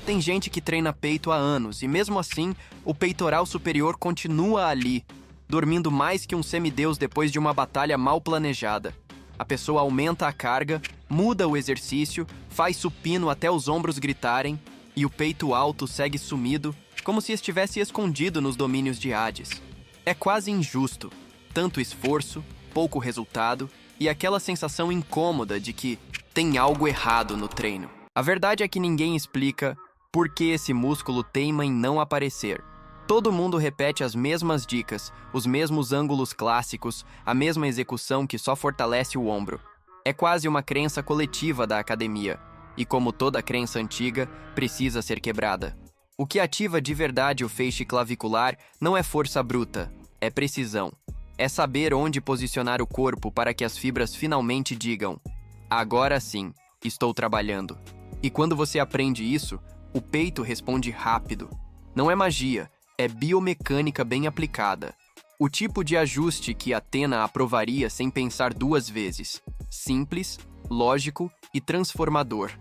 Tem gente que treina peito há anos e mesmo assim, o peitoral superior continua ali, dormindo mais que um semideus depois de uma batalha mal planejada. A pessoa aumenta a carga, muda o exercício, faz supino até os ombros gritarem e o peito alto segue sumido, como se estivesse escondido nos domínios de Hades. É quase injusto. Tanto esforço, pouco resultado e aquela sensação incômoda de que tem algo errado no treino. A verdade é que ninguém explica por que esse músculo teima em não aparecer. Todo mundo repete as mesmas dicas, os mesmos ângulos clássicos, a mesma execução que só fortalece o ombro. É quase uma crença coletiva da academia, e como toda crença antiga, precisa ser quebrada. O que ativa de verdade o feixe clavicular não é força bruta, é precisão. É saber onde posicionar o corpo para que as fibras finalmente digam: agora sim, estou trabalhando. E quando você aprende isso, o peito responde rápido. Não é magia, é biomecânica bem aplicada. O tipo de ajuste que Athena aprovaria sem pensar duas vezes. Simples, lógico e transformador.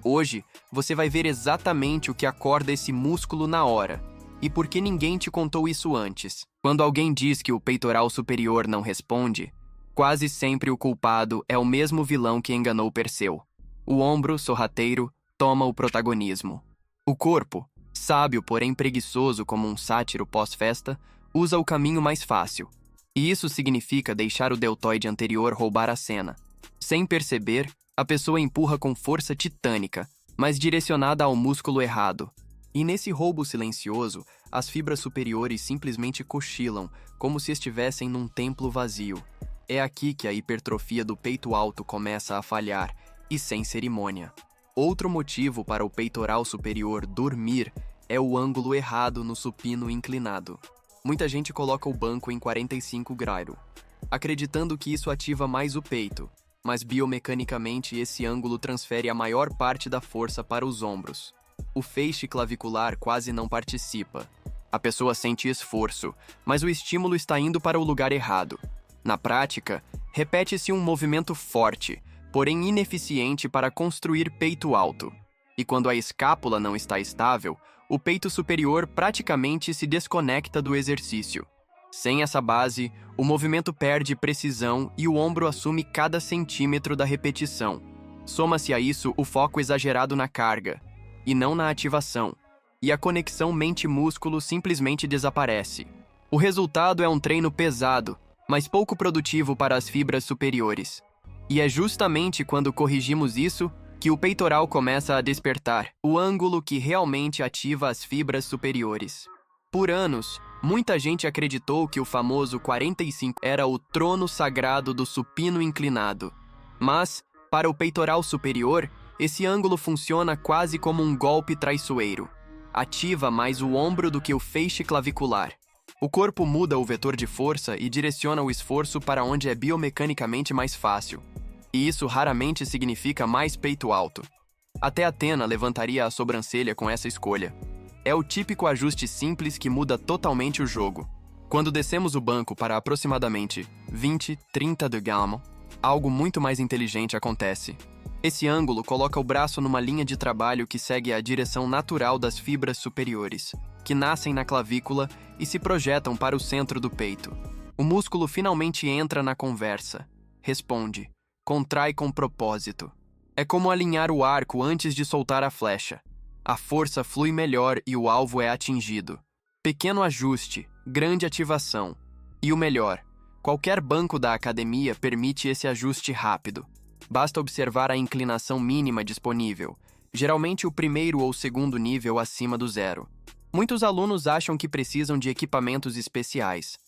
Hoje, você vai ver exatamente o que acorda esse músculo na hora. E por que ninguém te contou isso antes? Quando alguém diz que o peitoral superior não responde, quase sempre o culpado é o mesmo vilão que enganou Perseu. O ombro sorrateiro toma o protagonismo. O corpo, sábio porém preguiçoso como um sátiro pós-festa, usa o caminho mais fácil. E isso significa deixar o deltoide anterior roubar a cena. Sem perceber, a pessoa empurra com força titânica, mas direcionada ao músculo errado. E nesse roubo silencioso, as fibras superiores simplesmente cochilam, como se estivessem num templo vazio. É aqui que a hipertrofia do peito alto começa a falhar, e sem cerimônia. Outro motivo para o peitoral superior dormir é o ângulo errado no supino inclinado. Muita gente coloca o banco em 45 graus, acreditando que isso ativa mais o peito, mas biomecanicamente esse ângulo transfere a maior parte da força para os ombros. O feixe clavicular quase não participa. A pessoa sente esforço, mas o estímulo está indo para o lugar errado. Na prática, repete-se um movimento forte, porém ineficiente para construir peito alto. E quando a escápula não está estável, o peito superior praticamente se desconecta do exercício. Sem essa base, o movimento perde precisão e o ombro assume cada centímetro da repetição. Soma-se a isso o foco exagerado na carga, e não na ativação, e a conexão mente-músculo simplesmente desaparece. O resultado é um treino pesado, mas pouco produtivo para as fibras superiores. E é justamente quando corrigimos isso que o peitoral começa a despertar, o ângulo que realmente ativa as fibras superiores. Por anos, muita gente acreditou que o famoso 45 era o trono sagrado do supino inclinado. Mas, para o peitoral superior, esse ângulo funciona quase como um golpe traiçoeiro. Ativa mais o ombro do que o feixe clavicular. O corpo muda o vetor de força e direciona o esforço para onde é biomecanicamente mais fácil. E isso raramente significa mais peito alto. Até Athena levantaria a sobrancelha com essa escolha. É o típico ajuste simples que muda totalmente o jogo. Quando descemos o banco para aproximadamente 20, 30 de gamma, algo muito mais inteligente acontece. Esse ângulo coloca o braço numa linha de trabalho que segue a direção natural das fibras superiores, que nascem na clavícula e se projetam para o centro do peito. O músculo finalmente entra na conversa, responde, contrai com propósito. É como alinhar o arco antes de soltar a flecha. A força flui melhor e o alvo é atingido. Pequeno ajuste, grande ativação. E o melhor, qualquer banco da academia permite esse ajuste rápido. Basta observar a inclinação mínima disponível, geralmente o primeiro ou segundo nível acima do zero. Muitos alunos acham que precisam de equipamentos especiais,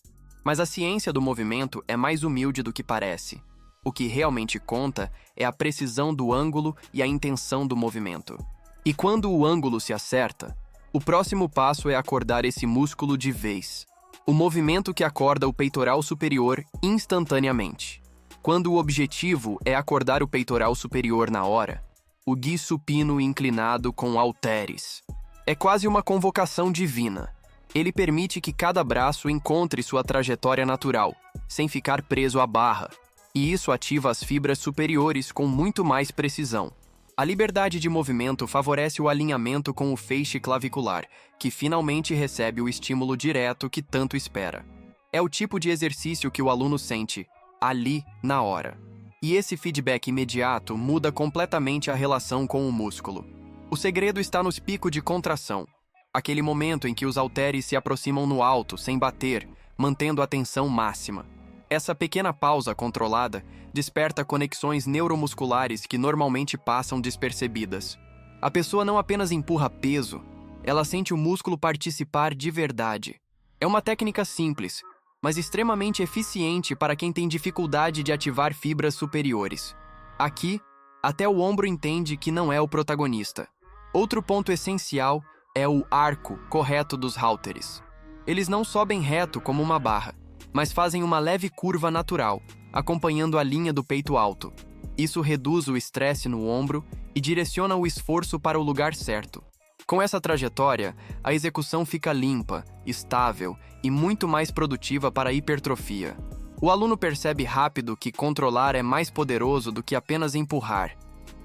mas a ciência do movimento é mais humilde do que parece. O que realmente conta é a precisão do ângulo e a intenção do movimento. E quando o ângulo se acerta, o próximo passo é acordar esse músculo de vez. O movimento que acorda o peitoral superior instantaneamente. Quando o objetivo é acordar o peitoral superior na hora, o gui supino inclinado com halteres. É quase uma convocação divina. Ele permite que cada braço encontre sua trajetória natural, sem ficar preso à barra. E isso ativa as fibras superiores com muito mais precisão. A liberdade de movimento favorece o alinhamento com o feixe clavicular, que finalmente recebe o estímulo direto que tanto espera. É o tipo de exercício que o aluno sente ali, na hora. E esse feedback imediato muda completamente a relação com o músculo. O segredo está nos picos de contração, aquele momento em que os halteres se aproximam no alto, sem bater, mantendo a tensão máxima. Essa pequena pausa controlada desperta conexões neuromusculares que normalmente passam despercebidas. A pessoa não apenas empurra peso, ela sente o músculo participar de verdade. É uma técnica simples, mas extremamente eficiente para quem tem dificuldade de ativar fibras superiores. Aqui, até o ombro entende que não é o protagonista. Outro ponto essencial é o arco correto dos halteres. Eles não sobem reto como uma barra, mas fazem uma leve curva natural, acompanhando a linha do peito alto. Isso reduz o estresse no ombro e direciona o esforço para o lugar certo. Com essa trajetória, a execução fica limpa, estável e muito mais produtiva para a hipertrofia. O aluno percebe rápido que controlar é mais poderoso do que apenas empurrar,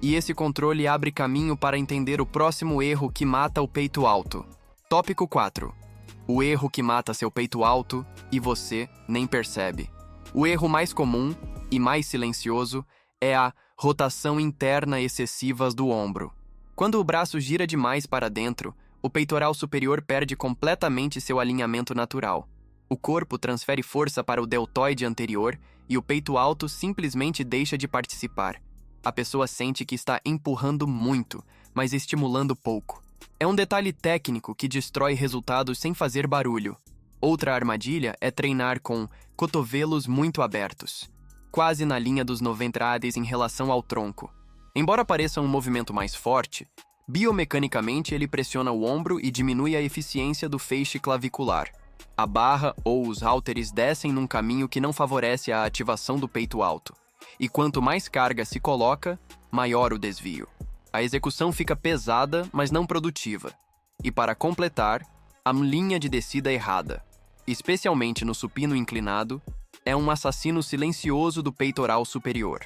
e esse controle abre caminho para entender o próximo erro que mata o peito alto. Tópico 4. O erro que mata seu peito alto e você nem percebe. O erro mais comum e mais silencioso é a rotação interna excessiva do ombro. Quando o braço gira demais para dentro, o peitoral superior perde completamente seu alinhamento natural. O corpo transfere força para o deltoide anterior e o peito alto simplesmente deixa de participar. A pessoa sente que está empurrando muito, mas estimulando pouco. É um detalhe técnico que destrói resultados sem fazer barulho. Outra armadilha é treinar com cotovelos muito abertos, quase na linha dos 90 graus em relação ao tronco. Embora pareça um movimento mais forte, biomecanicamente ele pressiona o ombro e diminui a eficiência do feixe clavicular. A barra ou os halteres descem num caminho que não favorece a ativação do peito alto. E quanto mais carga se coloca, maior o desvio. A execução fica pesada, mas não produtiva. E para completar, a linha de descida errada, especialmente no supino inclinado, é um assassino silencioso do peitoral superior.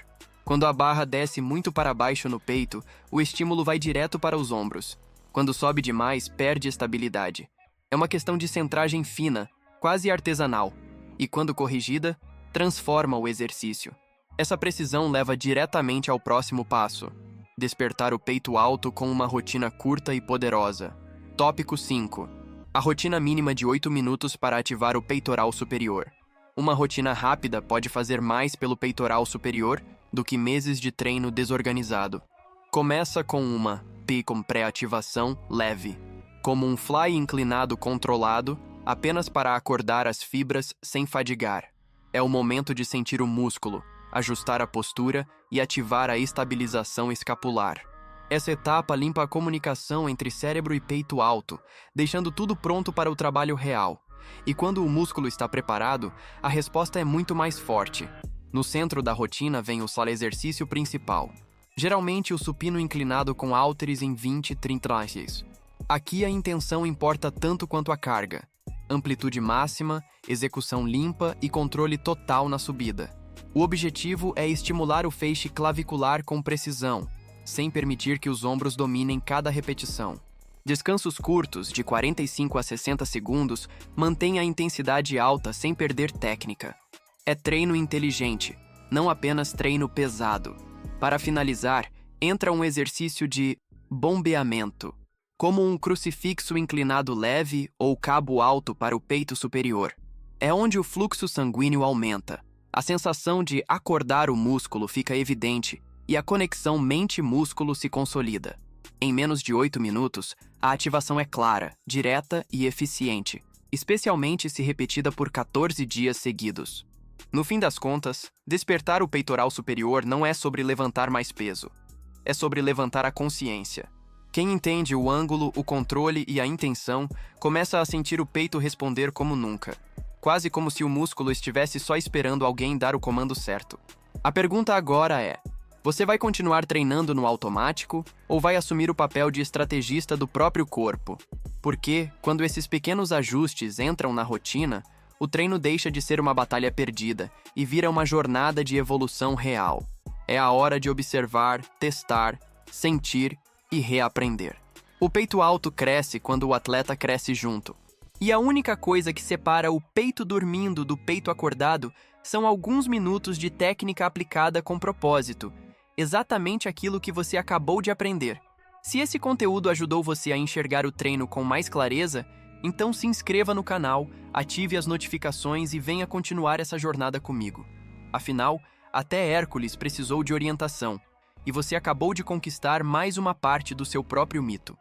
Quando a barra desce muito para baixo no peito, o estímulo vai direto para os ombros. Quando sobe demais, perde estabilidade. É uma questão de centragem fina, quase artesanal, e quando corrigida, transforma o exercício. Essa precisão leva diretamente ao próximo passo: despertar o peito alto com uma rotina curta e poderosa. Tópico 5. A rotina mínima de 8 minutos para ativar o peitoral superior. Uma rotina rápida pode fazer mais pelo peitoral superior do que meses de treino desorganizado. Começa com uma P com pré-ativação leve, como um fly inclinado controlado, apenas para acordar as fibras sem fadigar. É o momento de sentir o músculo, ajustar a postura e ativar a estabilização escapular. Essa etapa limpa a comunicação entre cérebro e peito alto, deixando tudo pronto para o trabalho real. E quando o músculo está preparado, a resposta é muito mais forte. No centro da rotina vem o exercício principal. Geralmente o supino inclinado com halteres em 20-30 reps. Aqui a intenção importa tanto quanto a carga. Amplitude máxima, execução limpa e controle total na subida. O objetivo é estimular o feixe clavicular com precisão, sem permitir que os ombros dominem cada repetição. Descansos curtos, de 45 a 60 segundos, mantêm a intensidade alta sem perder técnica. É treino inteligente, não apenas treino pesado. Para finalizar, entra um exercício de bombeamento, como um crucifixo inclinado leve ou cabo alto para o peito superior. É onde o fluxo sanguíneo aumenta. A sensação de acordar o músculo fica evidente e a conexão mente-músculo se consolida. Em menos de 8 minutos, a ativação é clara, direta e eficiente, especialmente se repetida por 14 dias seguidos. No fim das contas, despertar o peitoral superior não é sobre levantar mais peso. É sobre levantar a consciência. Quem entende o ângulo, o controle e a intenção, começa a sentir o peito responder como nunca. Quase como se o músculo estivesse só esperando alguém dar o comando certo. A pergunta agora é: você vai continuar treinando no automático ou vai assumir o papel de estrategista do próprio corpo? Porque, quando esses pequenos ajustes entram na rotina, o treino deixa de ser uma batalha perdida e vira uma jornada de evolução real. É a hora de observar, testar, sentir e reaprender. O peito alto cresce quando o atleta cresce junto. E a única coisa que separa o peito dormindo do peito acordado são alguns minutos de técnica aplicada com propósito, exatamente aquilo que você acabou de aprender. Se esse conteúdo ajudou você a enxergar o treino com mais clareza, então se inscreva no canal, ative as notificações e venha continuar essa jornada comigo. Afinal, até Hércules precisou de orientação, e você acabou de conquistar mais uma parte do seu próprio mito.